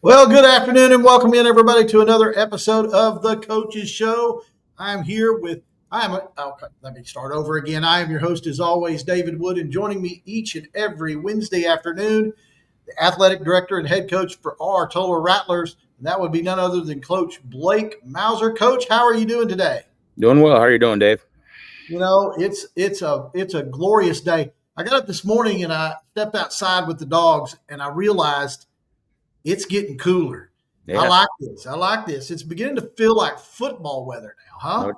Well, good afternoon and welcome in everybody to another episode of the Coaches Show. I'm here with let me start over again. I am your host as always, David Wood, and joining me each and every Wednesday afternoon, the athletic director and head coach for our Tolar Rattlers, and that would be none other than Coach Blake Mauser. Coach, how are you doing today? Doing well. How are you doing, Dave? You know, it's a glorious day. I got up this morning and I stepped outside with the dogs and I realized it's getting cooler. Yeah. I like this. It's beginning to feel like football weather now, huh?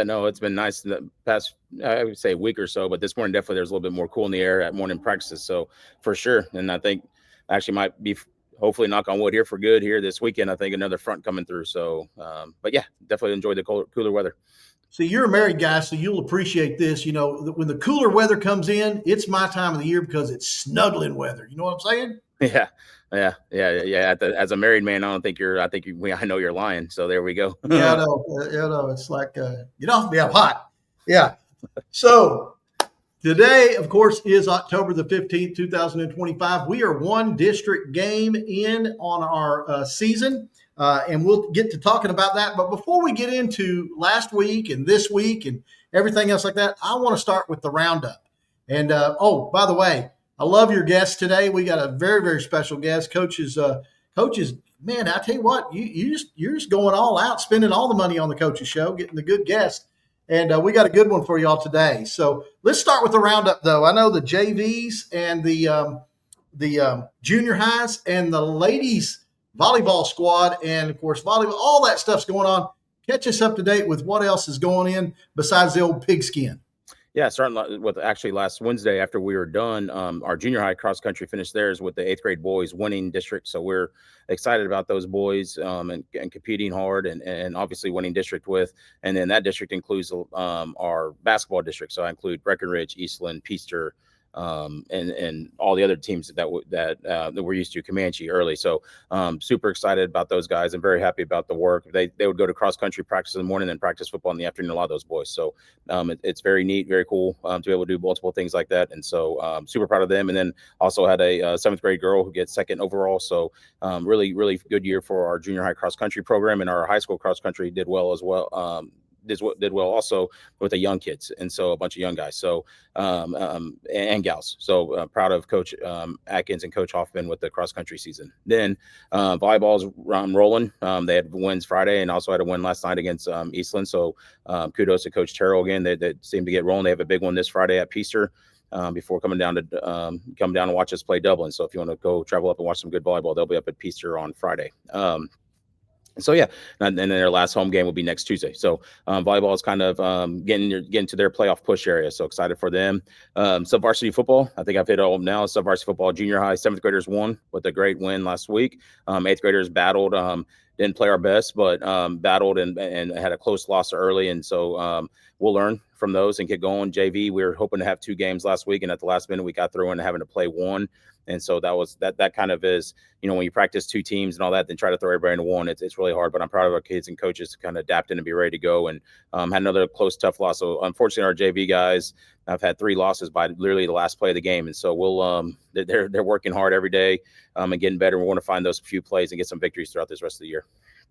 No, it's been nice in the past, I would say, week or so, but this morning definitely there's a little bit more cool in the air at morning practices, so for sure. And I think actually might be, hopefully, knock on wood here for good here this weekend. I think another front coming through. So, but yeah, definitely enjoy the cooler weather. So you're a married guy, so you'll appreciate this. You know, when the cooler weather comes in, it's my time of the year because it's snuggling weather. You know what I'm saying? Yeah. As a married man, I know you're lying. So there we go. Yeah, I know. It's like, get off me, I'm hot. Yeah. So today, of course, is October the 15th, 2025. We are one district game in on our season, and we'll get to talking about that. But before we get into last week and this week and everything else like that, I want to start with the roundup. And, by the way, I love your guest today. We got a very, very special guest. Coaches, man, I tell you what, you're just going all out, spending all the money on the Coaches Show, getting the good guest. And we got a good one for y'all today. So let's start with the roundup, though. I know the JVs and the junior highs and the ladies volleyball squad and, of course, volleyball, all that stuff's going on. Catch us up to date with what else is going in besides the old pigskin. Yeah, starting with actually last Wednesday after we were done, our junior high cross country finished theirs with the 8th grade boys winning district. So we're excited about those boys and competing hard and obviously winning district with. And then that district includes our basketball district. So I include Breckenridge, Eastland, Peaster, and all the other teams that we're used to, Comanche early. So super excited about those guys and very happy about the work. They would go to cross country practice in the morning and practice football in the afternoon, a lot of those boys. So it's very neat, very cool to be able to do multiple things like that. And so super proud of them. And then also had a 7th grade girl who gets second overall. So really, really good year for our junior high cross country program, and our high school cross country did well as well. Did well also with the young kids, and so a bunch of young guys, so and gals. So proud of Coach Atkins and Coach Hoffman with the cross country season. Then volleyball's rolling. They had wins Friday and also had a win last night against Eastland. So kudos to Coach Terrell again. They seem to get rolling. They have a big one this Friday at Peaster. Before coming down and watch us play Dublin. So if you want to go travel up and watch some good volleyball, they'll be up at Peaster on Friday. So yeah, and then their last home game will be next Tuesday. So volleyball is kind of getting to their playoff push area. So excited for them. Sub-varsity football, I think I've hit all of them now. Sub-varsity football, junior high, 7th graders won with a great win last week. 8th graders battled. Didn't play our best, but battled and had a close loss early. And so we'll learn from those and get going. JV, we were hoping to have 2 games last week, and at the last minute we got through and having to play 1. And so that kind of is, when you practice 2 teams and all that, then try to throw everybody into one. It's really hard, but I'm proud of our kids and coaches to kind of adapt in and be ready to go. And had another close, tough loss. So unfortunately, our JV guys have had 3 losses by literally the last play of the game. And so they're working hard every day and getting better. We want to find those few plays and get some victories throughout this rest of the year.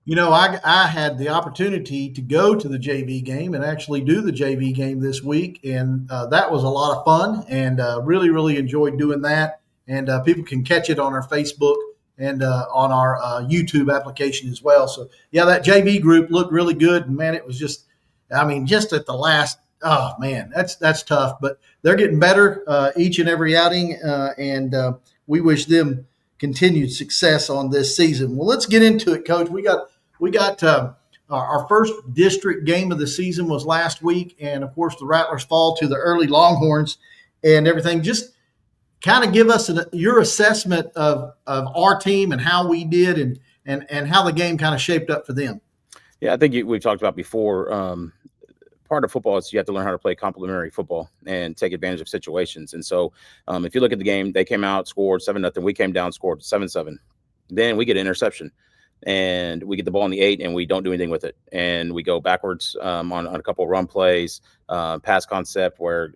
I had the opportunity to go to the JV game and actually do the JV game this week, and that was a lot of fun, and really, really enjoyed doing that. And people can catch it on our Facebook and on our YouTube application as well. So, yeah, that JV group looked really good. And, man, it was just at the last – oh, man, that's tough. But they're getting better each and every outing, and we wish them continued success on this season. Well, let's get into it, Coach. We got our first district game of the season was last week, and, of course, the Rattlers fall to the early Longhorns and everything. Just kind of give us your assessment of our team and how we did and how the game kind of shaped up for them. Yeah, I think we've talked about before. Part of football is you have to learn how to play complementary football and take advantage of situations. And so if you look at the game, they came out, scored 7-0. We came down, scored 7-7. Then we get an interception. And we get the ball in the 8 and we don't do anything with it. And we go backwards on a couple of run plays, pass concept where,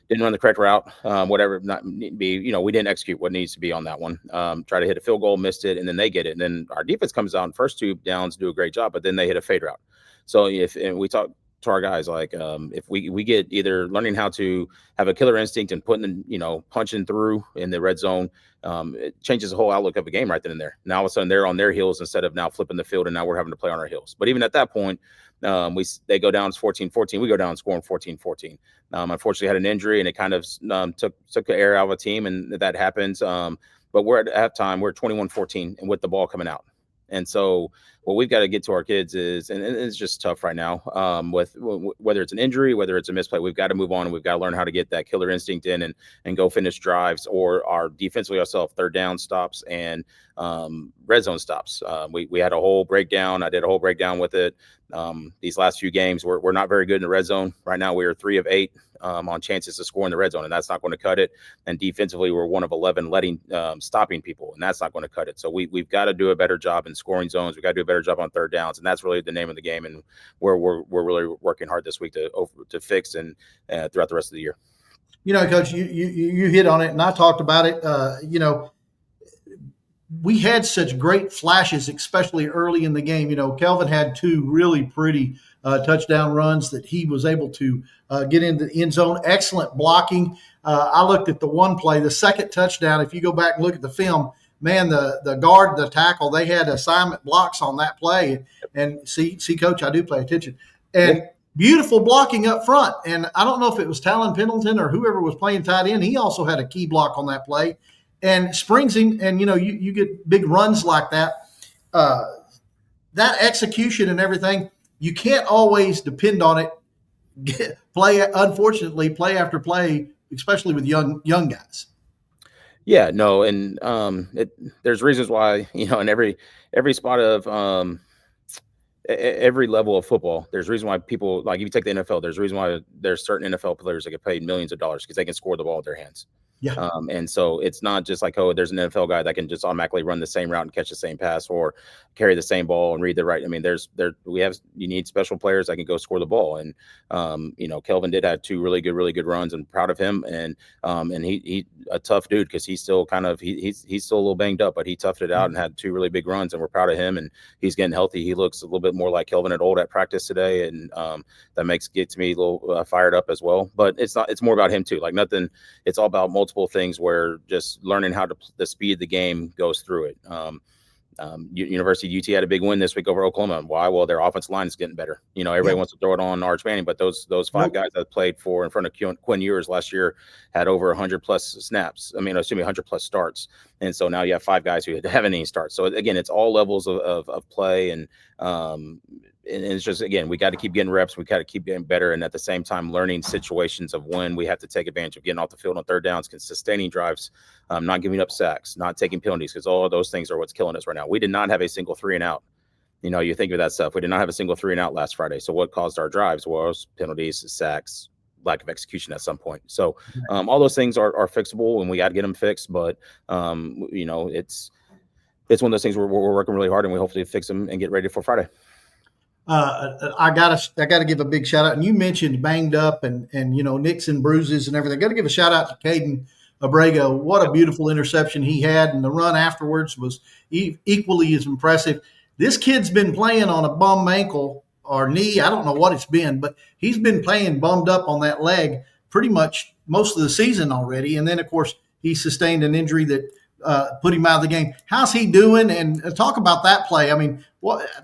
didn't run the correct route, whatever not be, we didn't execute what needs to be on that one. Try to hit a field goal, missed it, and then they get it. And then our defense comes out in first 2 downs, do a great job, but then they hit a fade route. So and we talk to our guys, like, if we get either learning how to have a killer instinct and putting, punching through in the red zone, it changes the whole outlook of a game right then and there. Now all of a sudden they're on their heels instead of now flipping the field, and now we're having to play on our heels. But even at that point, they go down 14-14. We go down scoring 14-14. Unfortunately, had an injury, and it kind of took the air out of a team, and that happens. But we're at halftime, we're 21-14, and with the ball coming out. And so what we've got to get to our kids is, and it's just tough right now, with whether it's an injury, whether it's a misplay, we've got to move on, and we've got to learn how to get that killer instinct in and go finish drives, or our defensively ourselves, third down stops and red zone stops. We had a whole breakdown. I did a whole breakdown with it. These last few games, we're not very good in the red zone. Right now, we are 3 of 8 on chances to score in the red zone, and that's not going to cut it. And defensively, we're 1 of 11 stopping people, and that's not going to cut it. So we've got to do a better job in scoring zones. We've got to do a better job on third downs, and that's really the name of the game. And we're really working hard this week to fix and throughout the rest of the year. Coach, you hit on it, and I talked about it. We had such great flashes, especially early in the game. Kelvin had 2 really pretty touchdown runs that he was able to get into the end zone. Excellent blocking. I looked at the one play, the second touchdown. If you go back and look at the film, man, the guard, the tackle, they had assignment blocks on that play. And see, Coach, I do pay attention. And beautiful blocking up front. And I don't know if it was Talon Pendleton or whoever was playing tight end. He also had a key block on that play. And springs him, and you get big runs like that. That execution and everything, you can't always depend on it. Unfortunately, play after play, especially with young guys. Yeah, no, and there's reasons why, in every spot of every level of football, there's a reason why people, like, if you take the NFL, there's a reason why there's certain NFL players that get paid millions of dollars because they can score the ball with their hands. Yeah. And so it's not just like, there's an NFL guy that can just automatically run the same route and catch the same pass or carry the same ball and read the right. I mean, you need special players that can go score the ball. And, Kelvin did have 2 really good runs, and proud of him. And he a tough dude, because he's still he's still a little banged up, but he toughed it out and had 2 really big runs, and we're proud of him. And he's getting healthy. He looks a little bit more like Kelvin at old at practice today. And that gets me a little fired up as well. But it's more about him too. Like, nothing, it's all about multiple things where just learning how the speed of the game goes through it. University of UT had a big win this week over Oklahoma. Why? Well, their offensive line is getting better. Everybody wants to throw it on Arch Manning, but those 5 guys that played in front of Quinn Ewers last year had over 100 plus snaps. 100 plus starts. And so now you have 5 guys who haven't any starts. So again, it's all levels of play, and it's just, again, we got to keep getting reps. We got to keep getting better. And at the same time, learning situations of when we have to take advantage of getting off the field on third downs, sustaining drives, not giving up sacks, not taking penalties, because all of those things are what's killing us right now. We did not have a single 3 and out. You think of that stuff. We did not have a single 3 and out last Friday. So what caused our drives was penalties, sacks, lack of execution at some point. So all those things are fixable, and we got to get them fixed. But, it's one of those things where we're working really hard, and we hopefully fix them and get ready for Friday. I gotta give a big shout out. And you mentioned banged up and nicks and bruises and everything. Got to give a shout out to Caden Abrego. What a beautiful interception he had, and the run afterwards was equally as impressive. This kid's been playing on a bum ankle or knee. I don't know what it's been, but he's been playing bummed up on that leg pretty much most of the season already. And then, of course, he sustained an injury that put him out of the game. How's he doing? And talk about that play. I mean,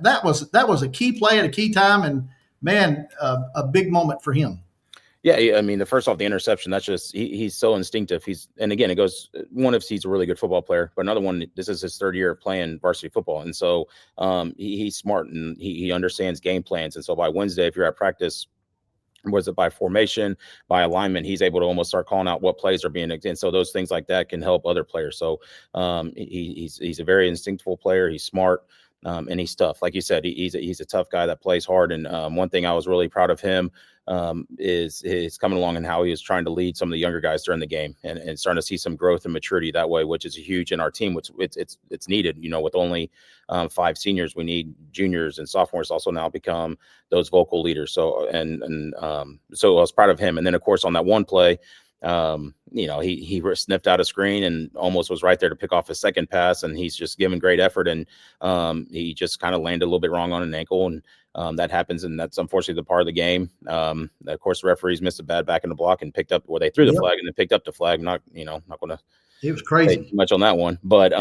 that was a key play at a key time, and man, a big moment for him. Yeah, the first off, the interception, that's just, he's so instinctive. And again, it goes, one, if he's a really good football player, but another one, this is his 3rd year of playing varsity football. And so he's smart, and he understands game plans. And so by Wednesday, if you're at practice, was it by formation, by alignment, he's able to almost start calling out what plays are being, and so those things like that can help other players. So he's a very instinctful player. He's smart, and he's tough. Like you said, he's a tough guy that plays hard. And one thing I was really proud of him is coming along and how he was trying to lead some of the younger guys during the game, and starting to see some growth and maturity that way, which is huge in our team, which it's needed. With only 5 seniors, we need juniors and sophomores also now become those vocal leaders. So so I was proud of him. And then, of course, on that one play, he sniffed out a screen and almost was right there to pick off his second pass, and he's just giving great effort, and he just kind of landed a little bit wrong on an ankle, and that happens, and that's unfortunately the part of the game. Of course, the referees missed a bad back in the block and picked up, well, they threw the flag and then picked up the flag. Not going to it was crazy too much on that one, but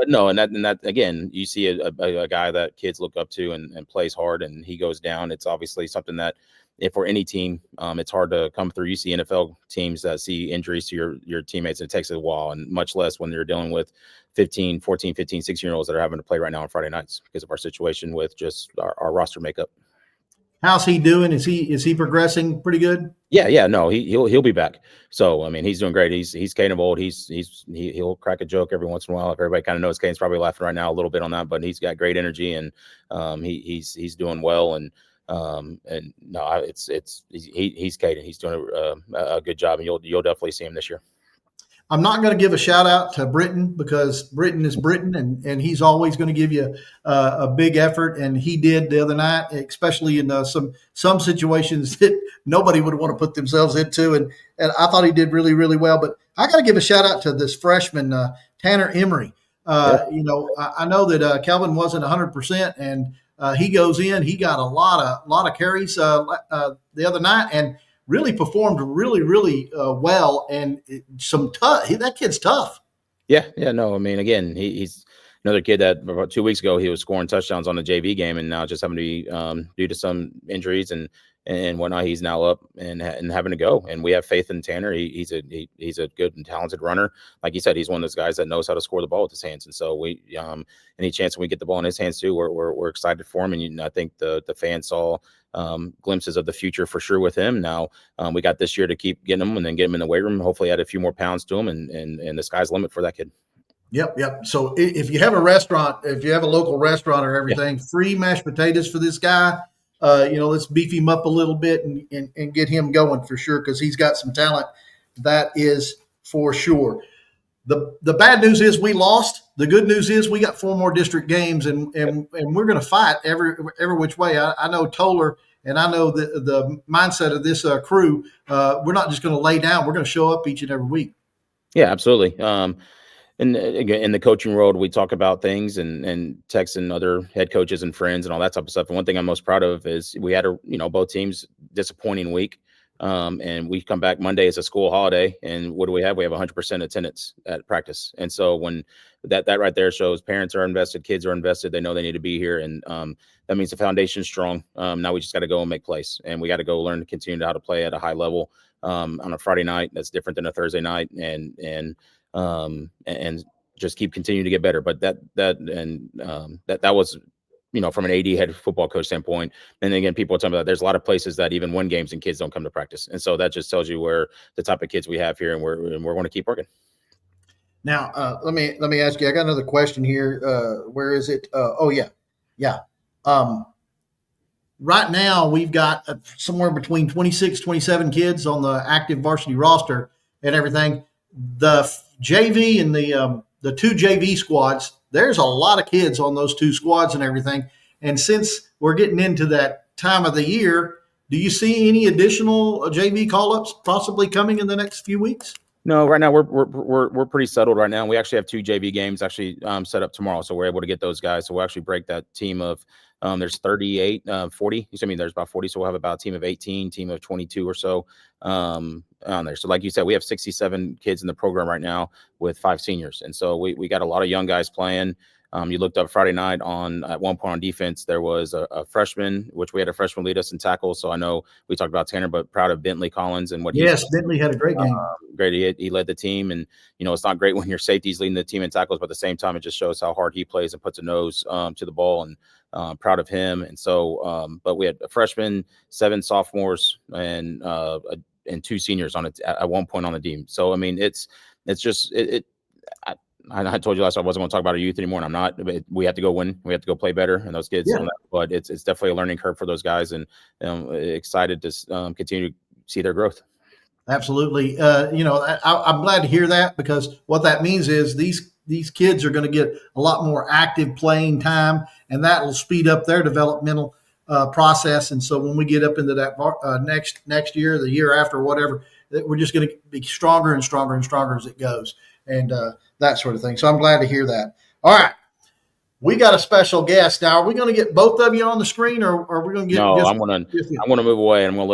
no, and that again, you see a guy that kids look up to and plays hard, and he goes down. It's obviously something that, if for any team, it's hard to come through. You see NFL teams that see injuries to your teammates, and it takes a while, and much less when you're dealing with 14, 15, 16-year-olds that are having to play right now on Friday nights because of our situation with just our roster makeup. How's he doing? Is he progressing pretty good? Yeah, no, he'll be back. So I mean, he's doing great. He's Caden of old. He'll crack a joke every once in a while. If everybody kind of knows, Caden's probably laughing right now a little bit on that, but he's got great energy, and he's doing well. And no, he's Caden. He's doing a good job, and you'll definitely see him this year. I'm not going to give a shout out to Britton, because Britton is Britton, and he's always going to give you a big effort. And he did the other night, especially in some situations that nobody would want to put themselves into. And I thought he did really, really well. But I got to give a shout out to this freshman, Tanner Emery. I know that Kelvin wasn't 100%, and he goes in. He got a lot of carries the other night, and really performed really, really well, and that kid's tough. Yeah, no, I mean, again, he's another kid that about 2 weeks ago he was scoring touchdowns on the JV game, and now just having to be due to some injuries and whatnot, he's now up and having to go. And we have faith in Tanner. He's a good and talented runner. Like you said, he's one of those guys that knows how to score the ball with his hands. And so we any chance we get the ball in his hands too, we're excited for him. And I think the fans saw glimpses of the future for sure with him. Now we got this year to keep getting him and then get him in the weight room. Hopefully add a few more pounds to him, and the sky's the limit for that kid. Yep. So if you have a restaurant, if you have a local restaurant or everything, free mashed potatoes for this guy. Let's beef him up a little bit and get him going for sure, because he's got some talent. That is for sure. The bad news is we lost. The good news is we got 4 more district games, and we're going to fight every which way. I know Tolar, and I know the mindset of this crew. We're not just going to lay down. We're going to show up each and every week. Yeah, absolutely. And again, in the coaching world, we talk about things and texting other head coaches and friends and all that type of stuff. And one thing I'm most proud of is we had both teams disappointing week. And we come back Monday as a school holiday. And what do we have? We have 100% attendance at practice. And so when that right there shows parents are invested, kids are invested, they know they need to be here. And that means the foundation's strong. Now we just got to go and make plays, and we got to go learn to continue how to play at a high level on a Friday night. That's different than a Thursday night. And just keep continuing to get better. But that was, from an AD head football coach standpoint. And again, people are talking about there's a lot of places that even win games and kids don't come to practice. And so that just tells you where the type of kids we have here, and we're going to keep working. Now, let me ask you, I got another question here. Where is it? Yeah. Right now we've got somewhere between 26, 27 kids on the active varsity roster and everything. The JV and the 2 JV squads, there's a lot of kids on those 2 squads and everything. And since we're getting into that time of the year, do you see any additional JV call-ups possibly coming in the next few weeks? No, right now we're pretty settled right now. We actually have 2 JV games actually set up tomorrow, so we're able to get those guys. So we'll actually break that team of there's 38, 40. There's about 40, so we'll have about a team of 18, team of 22 or so on there. So like you said, we have 67 kids in the program right now with 5 seniors, and so we got a lot of young guys playing. You looked up Friday night at one point on defense, there was a freshman, which we had a freshman lead us in tackles. So I know we talked about Tanner, but proud of Bentley Collins and what Bentley had a great game. Great. He led the team, and, it's not great when your safety's leading the team in tackles, but at the same time, it just shows how hard he plays and puts a nose to the ball, and proud of him. And so, but we had a freshman, 7 sophomores, and 2 seniors on it at one point on the team. So, I mean, it's just, I told you last time I wasn't going to talk about our youth anymore, and I'm not. We have to go win. We have to go play better, and those kids. But it's definitely a learning curve for those guys, and excited to continue to see their growth. Absolutely. I'm glad to hear that, because what that means is these kids are going to get a lot more active playing time, and that will speed up their developmental process. And so when we get up into that next year, the year after, whatever, that we're just going to be stronger and stronger and stronger as it goes, and that sort of thing. So I'm glad to hear that. All right. We got a special guest now. Are we going to get both of you on the screen, or are we going to get No, just I'm gonna move away, and I'm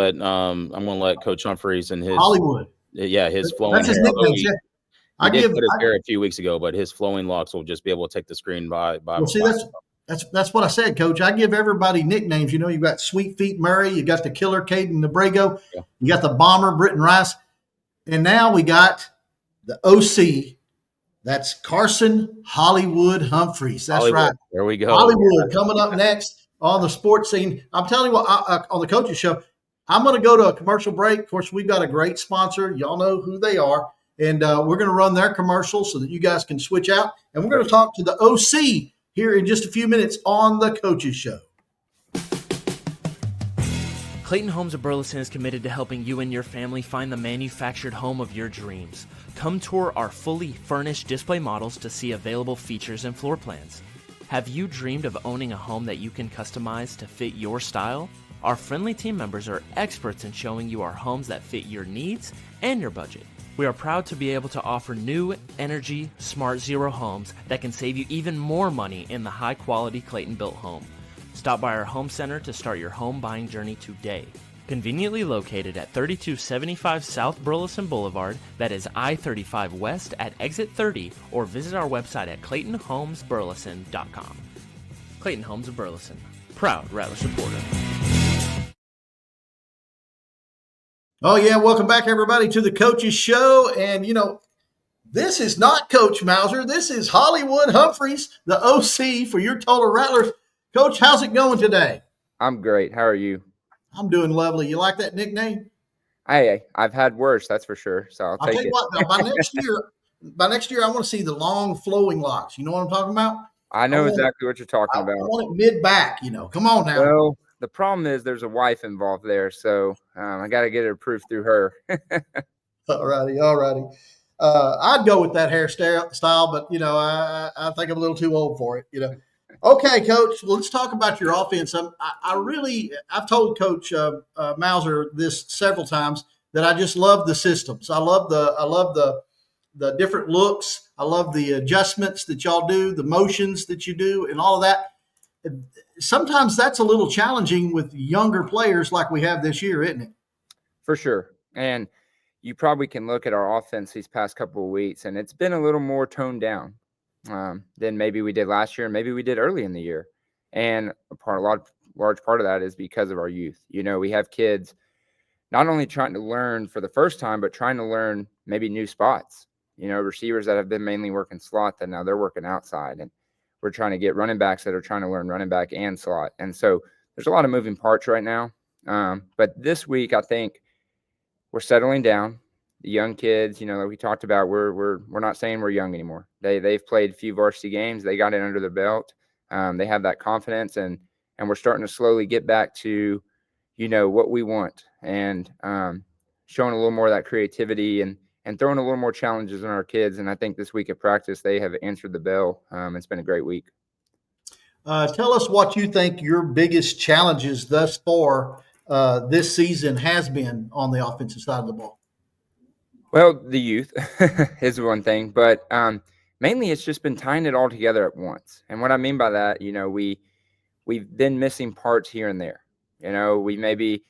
gonna let Coach Humphreys and his Hollywood? his flowing That's his hair. Although nickname. he did cut his hair a few weeks ago, but his flowing locks will just be able to take the screen by. Well, see, that's what I said, Coach. I give everybody nicknames. You know, you got Sweet Feet Murray, you got the Killer Caden Nebrego, Yeah. you got the Bomber Britton Rice, and now we got the OC. That's Carson Hollywood Humphreys. That's Hollywood. right. There we go. Hollywood coming up next on the sports scene. I'm telling you what, on the coaches show, I'm going to go to a commercial break. Of course, we've got a great sponsor. Y'all know who they are. And we're going to run their commercials so that you guys can switch out. And we're going to talk to the OC here in just a few minutes on the coaches show. Clayton Homes of Burleson is committed to helping you and your family find the manufactured home of your dreams. Come tour our fully furnished display models to see available features and floor plans. Have you dreamed of owning a home that you can customize to fit your style? Our friendly team members are experts in showing you our homes that fit your needs and your budget. We are proud to be able to offer new, energy, smart zero homes that can save you even more money in the high-quality Clayton-built home. Stop by our home center to start your home buying journey today. Conveniently located at 3275 South Burleson Boulevard, that is I-35 West at exit 30, or visit our website at ClaytonHomesBurleson.com. Clayton Homes of Burleson, proud Rattler supporter. Oh, yeah. Welcome back, everybody, to the Coaches Show. And, you know, this is not Coach Mauser. This is Hollywood Humphreys, the OC for your Tolar Rattlers. Coach, how's it going today? I'm great. How are you? I'm doing lovely. You like that nickname? I've had worse, that's for sure. So I'll take tell you it. what, now, by next year, I want to see the long flowing locks. You know what I'm talking about? I know exactly what you're talking about. I want it mid back, you know. Come on now. Well, the problem is there's a wife involved there, so I got to get it approved through her. All righty. I'd go with that hairstyle, but, you know, I think I'm a little too old for it, you know. Okay, Coach, well, let's talk about your offense. I've told Coach Mauser this several times that I just love the systems. I love the different looks. I love the adjustments that y'all do, the motions that you do, and all of that. Sometimes that's a little challenging with younger players like we have this year, isn't it? For sure. And you probably can look at our offense these past couple of weeks, and it's been a little more toned down than maybe we did last year, and maybe we did early in the year. And large part of that is because of our youth. You know, we have kids not only trying to learn for the first time, but trying to learn maybe new spots. You know, receivers that have been mainly working slot that now they're working outside. And we're trying to get running backs that are trying to learn running back and slot. And so there's a lot of moving parts right now. But this week, I think we're settling down. The young kids, you know, like we talked about, we're not saying we're young anymore. They've played a few varsity games. They got it under their belt. They have that confidence, and we're starting to slowly get back to, you know, what we want, and showing a little more of that creativity and throwing a little more challenges on our kids. And I think this week at practice, they have answered the bell. It's been a great week. Tell us what you think your biggest challenges thus far this season has been on the offensive side of the ball. Well, the youth is one thing, but mainly it's just been tying it all together at once. And what I mean by that, you know, we've been missing parts here and there. You know, we maybe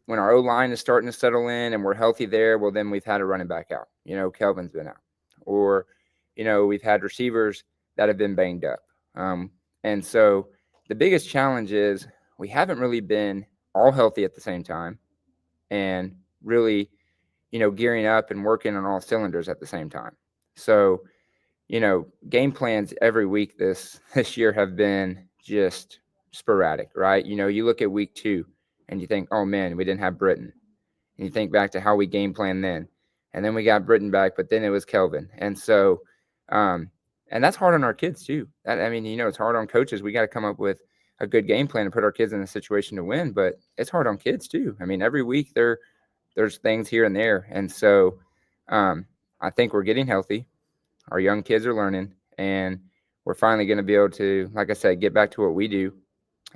when our O-line is starting to settle in and we're healthy there, well, then we've had a running back out. You know, Kelvin's been out. Or, you know, we've had receivers that have been banged up. And so the biggest challenge is we haven't really been all healthy at the same time and really, you know, gearing up and working on all cylinders at the same time. So, you know, game plans every week this year have been just sporadic, right? You know, you look at week 2 and you think, oh man, we didn't have Britton. And you think back to how we game planned then. And then we got Britton back, but then it was Kelvin. And so, and that's hard on our kids too. I mean, you know, it's hard on coaches. We got to come up with a good game plan and put our kids in a situation to win, but it's hard on kids too. I mean, every week there's things here and there. And so I think we're getting healthy. Our young kids are learning, and we're finally going to be able to, like I said, get back to what we do.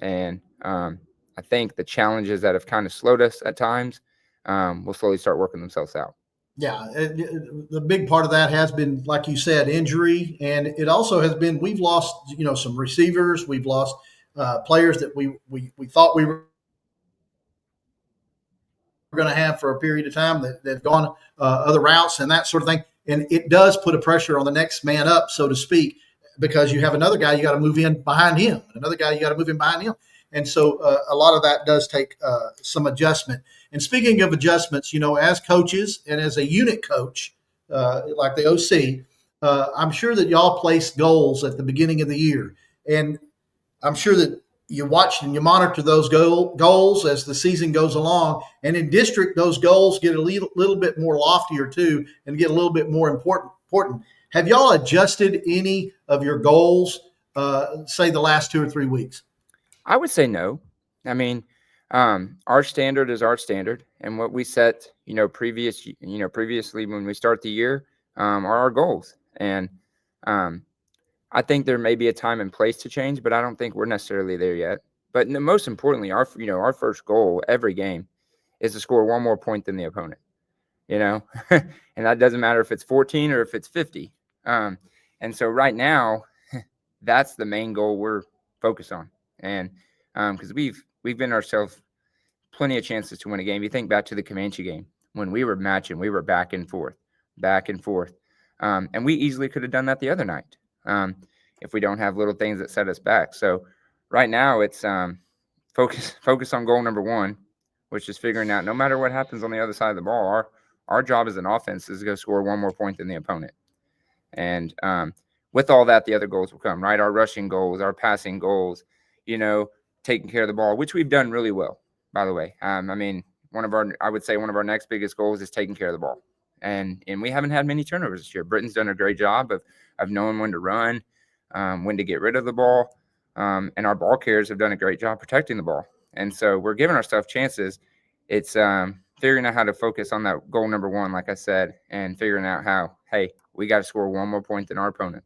And I think the challenges that have kind of slowed us at times, will slowly start working themselves out. Yeah, the big part of that has been, like you said, injury, and it also has been we've lost, some receivers, we've lost players that we thought we were going to have for a period of time that have gone other routes and that sort of thing, and it does put a pressure on the next man up, so to speak, because you have another guy you got to move in behind him, another guy you got to move in behind him, and so a lot of that does take some adjustment. And speaking of adjustments, as coaches and as a unit coach, like the OC, I'm sure that y'all place goals at the beginning of the year. And I'm sure that you watch and you monitor those goals as the season goes along. And in district, those goals get a little bit more loftier too and get a little bit more important. Have y'all adjusted any of your goals, say the last 2 or 3 weeks? I would say no. I mean, our standard is our standard, and what we set, previously when we start the year, are our goals. And I think there may be a time and place to change, but I don't think we're necessarily there yet. But most importantly, our first goal every game is to score one more point than the opponent. And that doesn't matter if it's 14 or if it's 50. And so right now, that's the main goal we're focused on. And because we've given ourselves plenty of chances to win a game. You think back to the Comanche game when we were matching, we were back and forth. And we easily could have done that the other night if we don't have little things that set us back. So right now it's focus on goal number one, which is figuring out no matter what happens on the other side of the ball, our job as an offense is to go score one more point than the opponent. And with all that, the other goals will come, right? Our rushing goals, our passing goals, taking care of the ball, which we've done really well, by the way. I mean, I would say one of our next biggest goals is taking care of the ball. And we haven't had many turnovers this year. Britton's done a great job of knowing when to run, when to get rid of the ball. And our ball carriers have done a great job protecting the ball. And so we're giving ourselves chances. It's figuring out how to focus on that goal number one, like I said, and figuring out how, hey, we got to score one more point than our opponent.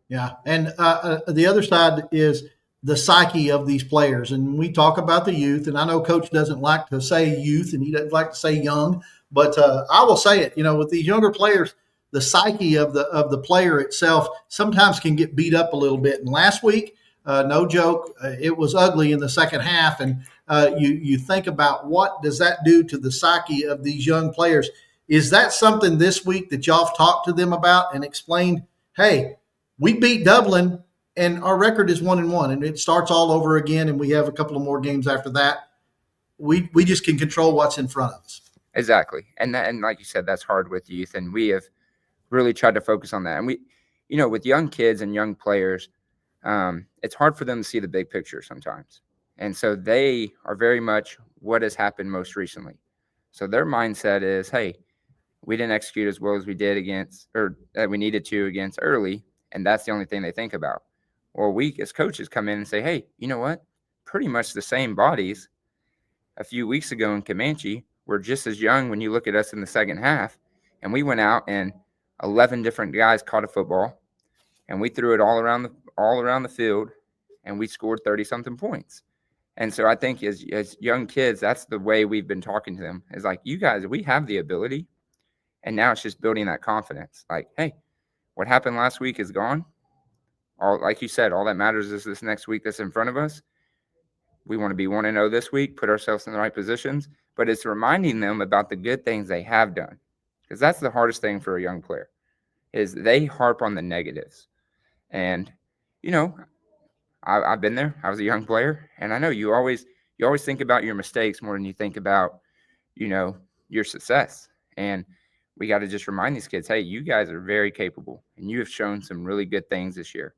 Yeah. And the other side is the psyche of these players. And we talk about the youth, and I know Coach doesn't like to say youth and he doesn't like to say young, but I will say it, with these younger players, the psyche of the player itself sometimes can get beat up a little bit. And last week, no joke, it was ugly in the second half. And you think about what does that do to the psyche of these young players? Is that something this week that y'all have talked to them about and explained, hey, we beat Dublin and our record is 1-1 and it starts all over again. And we have a couple of more games after that. We just can control what's in front of us. Exactly. And like you said, that's hard with youth. And we have really tried to focus on that. And we, with young kids and young players, it's hard for them to see the big picture sometimes. And so they are very much what has happened most recently. So their mindset is, hey, we didn't execute as well as we did against, or that we needed to against early. And that's the only thing they think about. Well, we as coaches come in and say, hey, you know what? Pretty much the same bodies a few weeks ago in Comanche were just as young when you look at us in the second half. And we went out and 11 different guys caught a football and we threw it all around the field and we scored 30-something points. And so I think as young kids, that's the way we've been talking to them. Is like, you guys, we have the ability. And now it's just building that confidence. Like, hey, what happened last week is gone. Like you said, all that matters is this next week that's in front of us. We want to be 1-0 this week, put ourselves in the right positions. But it's reminding them about the good things they have done. Because that's the hardest thing for a young player, is they harp on the negatives. And, I've been there. I was a young player. And I know you always think about your mistakes more than you think about, your success. And we got to just remind these kids, hey, you guys are very capable and you have shown some really good things this year.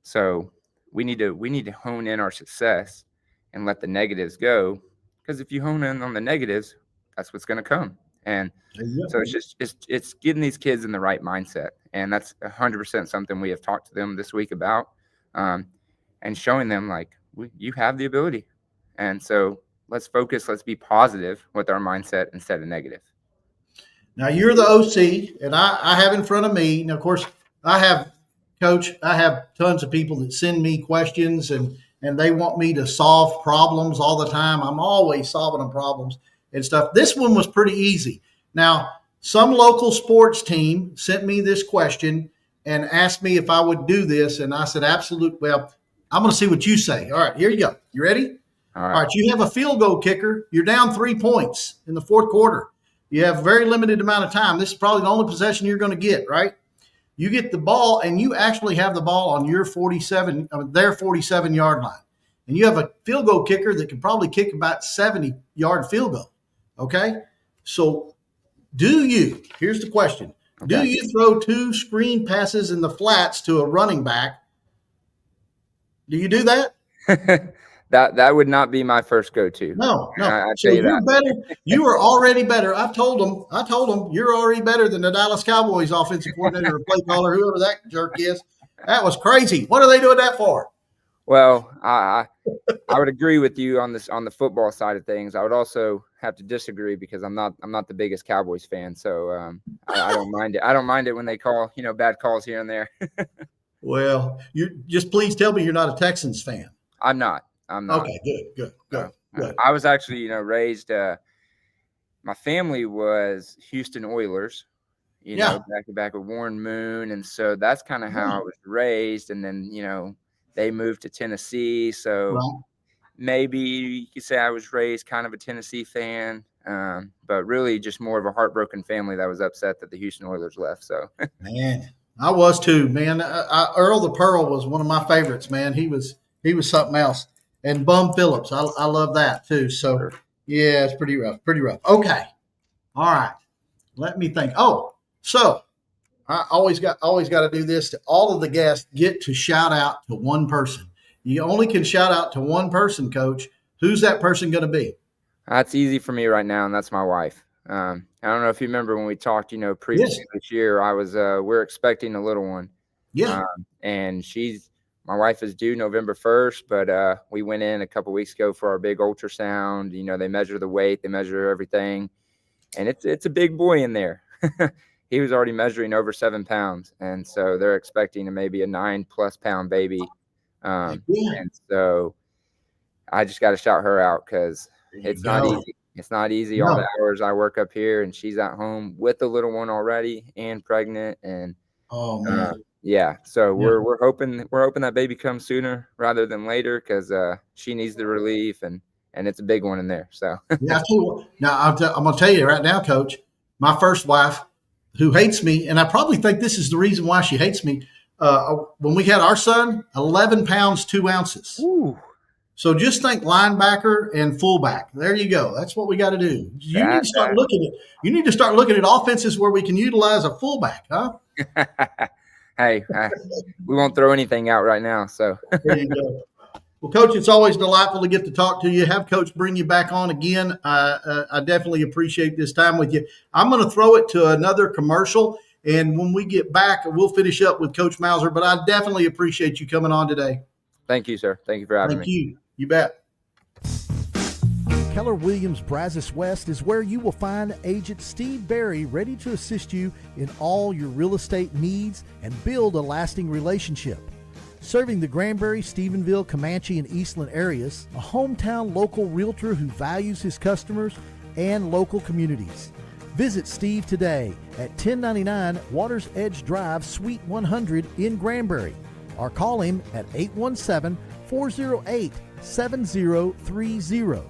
So we need to hone in our success and let the negatives go. Because if you hone in on the negatives, that's what's going to come. And so it's getting these kids in the right mindset. And that's 100% something we have talked to them this week about, and showing them like, you have the ability. And so let's focus, let's be positive with our mindset instead of negative. Now you're the OC, and I have in front of me. Now, of course, I have tons of people that send me questions and they want me to solve problems all the time. I'm always solving them problems. and stuff. This one was pretty easy. Now, some local sports team sent me this question and asked me if I would do this, and I said, absolutely. Well, I'm going to see what you say. All right, here you go. You ready? All All right, you have a field goal kicker. You're down 3 points in the fourth quarter. You have a very limited amount of time. This is probably the only possession you're going to get, right? You get the ball, and you actually have the ball on your their 47-yard line. And you have a field goal kicker that can probably kick about 70-yard field goal, okay? So here's the question. Okay. Do you throw 2 screen passes in the flats to a running back? Do you do that? That would not be my first go-to. No. I So you're better. You are already better. I told them you're already better than the Dallas Cowboys offensive coordinator or play caller, whoever that jerk is. That was crazy. What are they doing that for? Well, I would agree with you on the football side of things. I would also have to disagree because I'm not the biggest Cowboys fan. So I don't mind it. I don't mind it when they call, bad calls here and there. Well, you just please tell me you're not a Texans fan. I'm not. Okay, good. I was actually, raised. My family was Houston Oilers. Back with Warren Moon, and so that's kind of how I was raised. And then, they moved to Tennessee, so maybe you could say I was raised kind of a Tennessee fan, but really just more of a heartbroken family that was upset that the Houston Oilers left. So, man, I was too, man. Earl the Pearl was one of my favorites, man. He was something else. And Bum Phillips, I love that too. So, sure. Yeah, it's pretty rough. Okay, all right. Let me think. Oh, so I always got to do this. To all of the guests get to shout out to one person. You only can shout out to one person, Coach. Who's that person going to be? That's easy for me right now, and that's my wife. I don't know if you remember when we talked, previously this year. I was we're expecting a little one. Yeah, and my wife is due November 1st, but we went in a couple weeks ago for our big ultrasound. They measure the weight, they measure everything, and it's a big boy in there. He was already measuring over 7 pounds, and so they're expecting maybe a 9+ pound baby. And so I just got to shout her out because it's not easy. It's not easy. No. All the hours I work up here, and she's at home with the little one already and pregnant, and so we're hoping that baby comes sooner rather than later because she needs the relief, and it's a big one in there. So yeah, I tell you what, now I'm going to tell you right now, Coach. My first wife, who hates me, and I probably think this is the reason why she hates me. When we had our son, 11 pounds 2 ounces. Ooh. So just think linebacker and fullback. There you go. That's what we got to do. You need to start looking at offenses where we can utilize a fullback, huh? Hey, we won't throw anything out right now. So there you go. Well, Coach, it's always delightful to get to talk to you. Have Coach bring you back on again. I definitely appreciate this time with you. I'm going to throw it to another commercial, and when we get back, we'll finish up with Coach Mauser. But I definitely appreciate you coming on today. Thank you, sir. Thank you for having me. Thank you. You bet. Keller Williams Brazos West is where you will find agent Steve Berry ready to assist you in all your real estate needs and build a lasting relationship. Serving the Granbury, Stephenville, Comanche, and Eastland areas, a hometown local realtor who values his customers and local communities. Visit Steve today at 1099 Waters Edge Drive, Suite 100 in Granbury, or call him at 817-408-7030.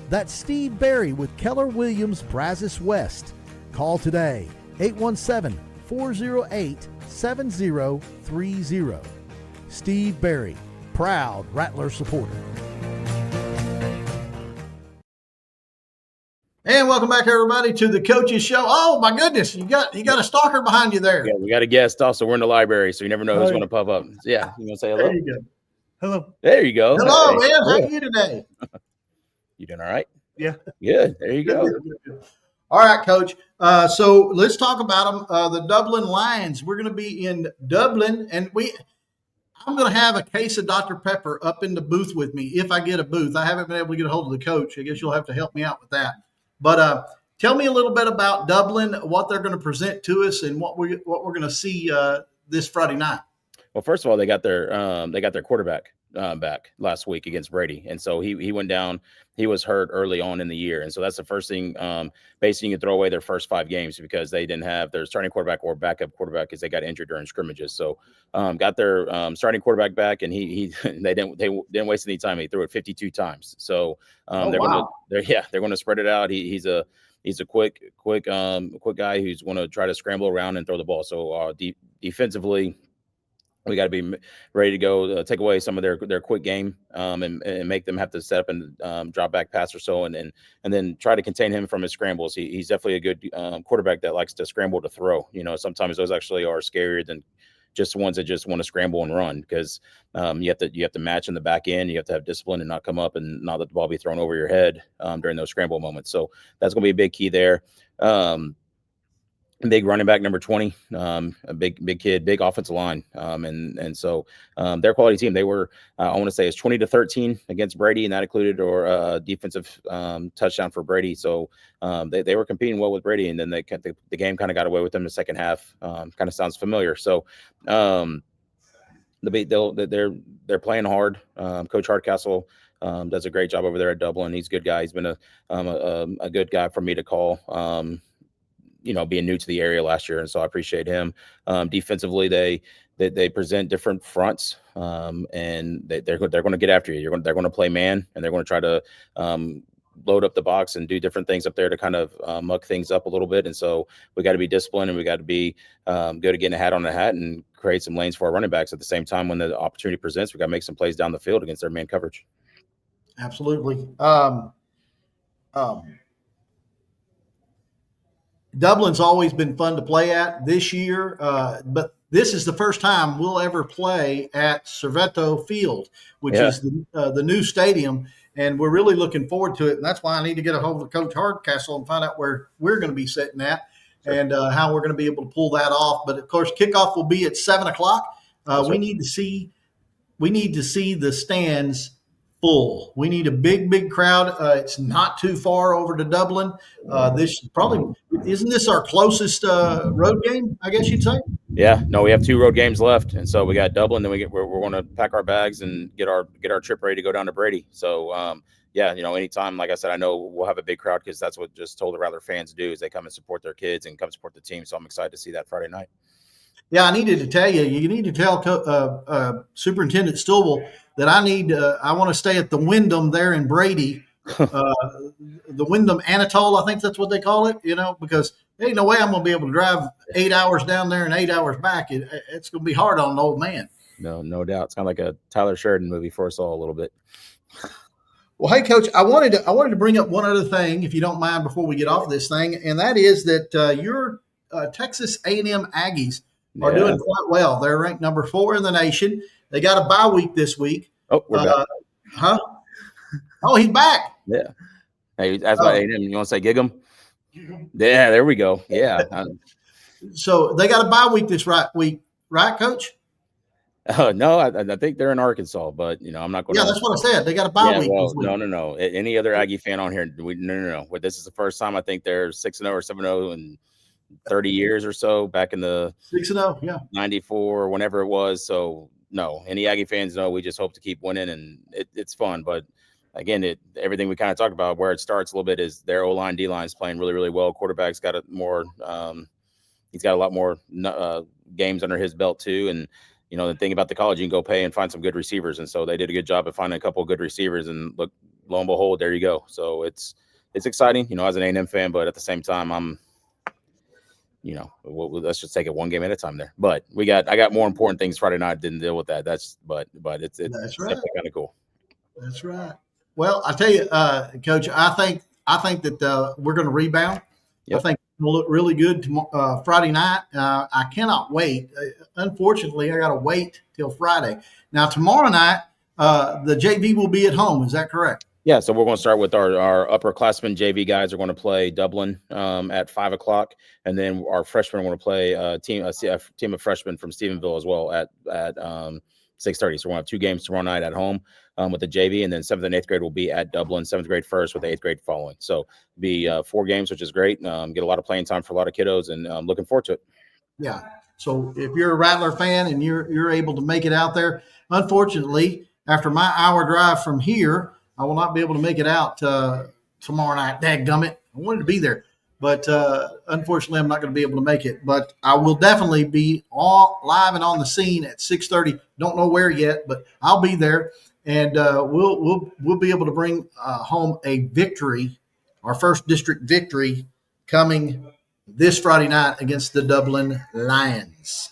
That's Steve Berry with Keller Williams Brazos West. Call today, 817-408-7030. Steve Berry, proud Rattler supporter. And welcome back, everybody, to the Coaches Show. Oh my goodness, you got a stalker behind you there. Yeah, we got a guest also. We're in the library, so you never know who's going to pop up. Yeah, you want to say hello? There you go. Hello. There you go. Hello, hey. man. How are you today? You doing all right? Yeah. Good. There you go. Good. All right, Coach. So let's talk about them. The Dublin Lions. We're going to be in Dublin, and I'm going to have a case of Dr. Pepper up in the booth with me if I get a booth. I haven't been able to get a hold of the coach. I guess you'll have to help me out with that. But tell me a little bit about Dublin, what they're going to present to us, and what we're going to see this Friday night. Well, first of all, they got their quarterback, back last week against Brady, and so he went down. He was hurt early on in the year, and so that's the first thing. Basically, you can throw away their first 5 games because they didn't have their starting quarterback or backup quarterback because they got injured during scrimmages. So got their starting quarterback back, and he they didn't waste any time. He threw it 52 times. So they're going to spread it out. He's a quick guy who's going to try to scramble around and throw the ball. So defensively, we got to be ready to go, take away some of their quick game and make them have to set up and drop back pass or so, and then try to contain him from his scrambles. He's definitely a good quarterback that likes to scramble to throw. Sometimes those actually are scarier than just the ones that just want to scramble and run, because you have to match in the back end. You have to have discipline and not come up and not let the ball be thrown over your head during those scramble moments. So that's going to be a big key there. Big running back number 20, a big kid, big offensive line, and so they're a quality team. They were I want to say it's 20-13 against Brady, and that included a defensive touchdown for Brady. So they were competing well with Brady, and then the game kind of got away with them in the second half. Kind of sounds familiar. So they're playing hard. Coach Hardcastle does a great job over there at Dublin. He's a good guy. He's been a good guy for me to call. Being new to the area last year, and so I appreciate him. Defensively, they present different fronts, and they're going to get after you. They're going to play man, and they're going to try to load up the box and do different things up there to kind of muck things up a little bit. And so we got to be disciplined, and we got to be good at getting a hat on the hat and create some lanes for our running backs. At the same time, when the opportunity presents, we got to make some plays down the field against their man coverage. Absolutely. Dublin's always been fun to play at this year, but this is the first time we'll ever play at Cerveto Field, which is the new stadium, and we're really looking forward to it. And that's why I need to get a hold of Coach Hardcastle and find out where we're going to be sitting at and how we're going to be able to pull that off. But of course, kickoff will be at 7:00. We need to see the stands full. We need a big crowd. It's not too far over to Dublin. Isn't this our closest road game, I guess you'd say? Yeah, no, we have 2 road games left, and so we got Dublin. Then we're going to pack our bags and get our trip ready to go down to Brady. So anytime, like I said, I know we'll have a big crowd because that's what just Tolar Rattler fans do, is they come and support their kids and come support the team. So I'm excited to see that Friday night. Yeah, I needed to tell you. You need to tell Superintendent Stubble that I want to stay at the Wyndham there in Brady, the Wyndham Anatole, I think that's what they call it. Because there ain't no way I'm going to be able to drive 8 hours down there and 8 hours back. It's going to be hard on an old man. No doubt. It's kind of like a Tyler Sheridan movie for us all a little bit. Well, hey, Coach, I wanted to bring up one other thing, if you don't mind, before we get off this thing, and that is that your Texas A&M Aggies are doing quite well. They're ranked number 4 in the nation. They got a bye week this week. Oh, we're back. Huh? Oh, he's back. Yeah. Hey, that's about A&M. You want to say Gig'em? Yeah, there we go. Yeah. So they got a bye week this week, right, Coach? No, I think they're in Arkansas, but I'm not going. Yeah, that's what I said. They got a bye week. Well, no. Any other Aggie fan on here? No. Well, this is the first time I think they're 6-0 or 7-0 in 30 years or so. Back in the 6-0, yeah, 94 or whenever it was. So no, any Aggie fans know we just hope to keep winning, and it's fun. But again, everything we kind of talked about, where it starts a little bit is their O-line, D-line is playing really, really well. Quarterback's got he's got a lot more games under his belt too, and the thing about the college, you can go pay and find some good receivers. And so they did a good job of finding a couple of good receivers, and lo and behold, there you go. So it's exciting, as an A&M fan, but at the same time, I'm, let's just take it one game at a time there. But I got more important things Friday night. Didn't deal with that. It's right. definitely kind of cool. That's right. Well, I tell you, Coach, I think that we're going to rebound. Yep. I think it'll look really good Friday night. I cannot wait. Unfortunately, I got to wait till Friday. Now, tomorrow night, the JV will be at home. Is that correct? Yeah, so we're going to start with our upperclassmen JV guys are going to play Dublin at 5 o'clock, and then our freshmen are going to play a team of freshmen from Stephenville as well at 6:30. So we're going to have 2 games tomorrow night at home with the JV, and then 7th and 8th grade will be at Dublin, 7th grade first with the 8th grade following. So it'll be 4 games, which is great. Get a lot of playing time for a lot of kiddos, and I'm looking forward to it. Yeah. So if you're a Rattler fan and you're able to make it out there, unfortunately, after my hour drive from here, I will not be able to make it out tomorrow night. Dadgummit. I wanted to be there, but unfortunately, I'm not going to be able to make it. But I will definitely be all live and on the scene at 6:30. Don't know where yet, but I'll be there, and we'll be able to bring home a victory, our first district victory, coming this Friday night against the Dublin Lions.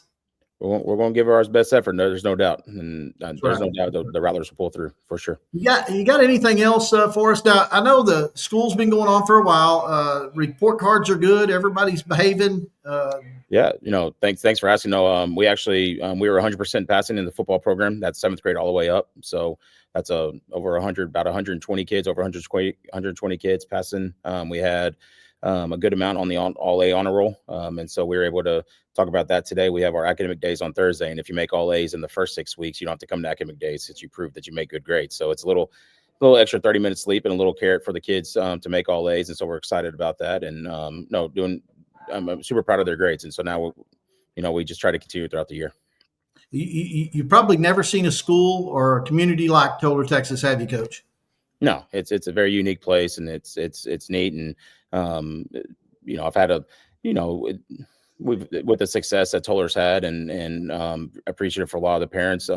We're going to give our best effort. No, there's no doubt, and there's right. no doubt the Rattlers will pull through for sure. You got anything else for us? Now, I know the school's been going on for a while. Report cards are good. Everybody's behaving. Yeah, thanks for asking. No, we actually we were 100% passing in the football program. That's 7th grade all the way up. So that's over 100, about 120 kids, over 120 kids passing. We had a good amount on the all A honor roll, and so we were able to talk about that today. We have our academic days on Thursday, and if you make all A's in the first 6 weeks, you don't have to come to academic days since you proved that you make good grades. So it's a little extra 30 minutes sleep and a little carrot for the kids to make all A's, and so we're excited about that. And I'm super proud of their grades, and so now we just try to continue throughout the year. You've probably never seen a school or a community like Tolar, Texas, have you, Coach? No, it's a very unique place, and it's neat. And I've had with the success that Tolar's had, and appreciative for a lot of the parents.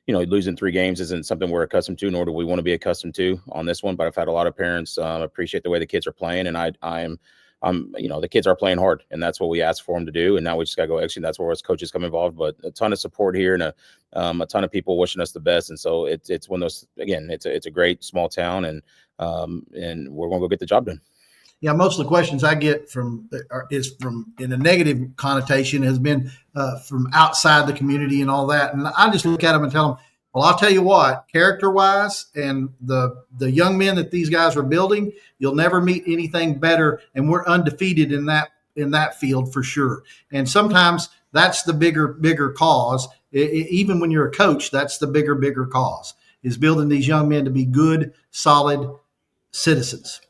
Losing 3 games isn't something we're accustomed to, nor do we want to be accustomed to on this one. But I've had a lot of parents appreciate the way the kids are playing, and the kids are playing hard, and that's what we asked for them to do. And now we just got to go execute. That's where us coaches come involved. But a ton of support here, and a ton of people wishing us the best. And so it's one of those. Again, it's a great small town, and we're going to go get the job done. Yeah, most of the questions I get is from in a negative connotation has been from outside the community and all that. And I just look at them and tell them, well, I'll tell you what, character-wise and the young men that these guys are building, you'll never meet anything better. And we're undefeated in that field for sure. And sometimes that's the bigger cause. Even when you're a coach, that's the bigger cause, is building these young men to be good, solid citizens.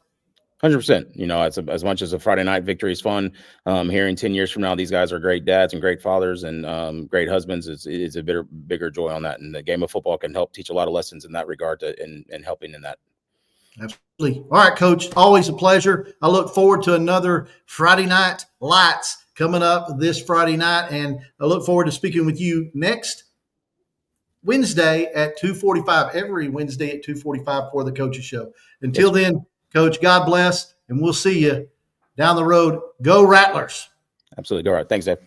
100%. It's as much as a Friday night victory is fun. Hearing 10 years from now, these guys are great dads and great fathers and great husbands. It's a bigger joy on that. And the game of football can help teach a lot of lessons in that regard and helping in that. Absolutely. All right, Coach, always a pleasure. I look forward to another Friday Night Lights coming up this Friday night. And I look forward to speaking with you next Wednesday at 2:45, every Wednesday at 2:45 for the Coaches Show. Until then, Coach, God bless, and we'll see you down the road. Go Rattlers. Absolutely. All right. Thanks, Dave.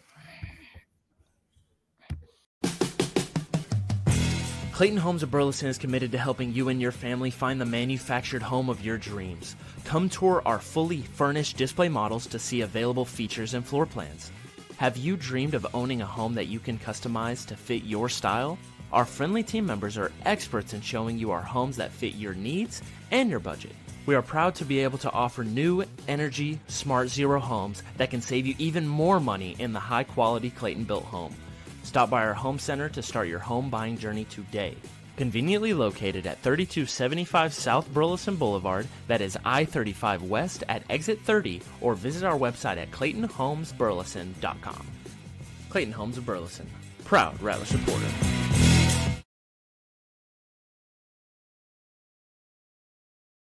Clayton Homes of Burleson is committed to helping you and your family find the manufactured home of your dreams. Come tour our fully furnished display models to see available features and floor plans. Have you dreamed of owning a home that you can customize to fit your style? Our friendly team members are experts in showing you our homes that fit your needs and your budget. We are proud to be able to offer new, energy, smart zero homes that can save you even more money in the high-quality Clayton-built home. Stop by our home center to start your home buying journey today. Conveniently located at 3275 South Burleson Boulevard, that is I-35 West at Exit 30, or visit our website at ClaytonHomesBurleson.com. Clayton Homes of Burleson, proud Rattler supporter.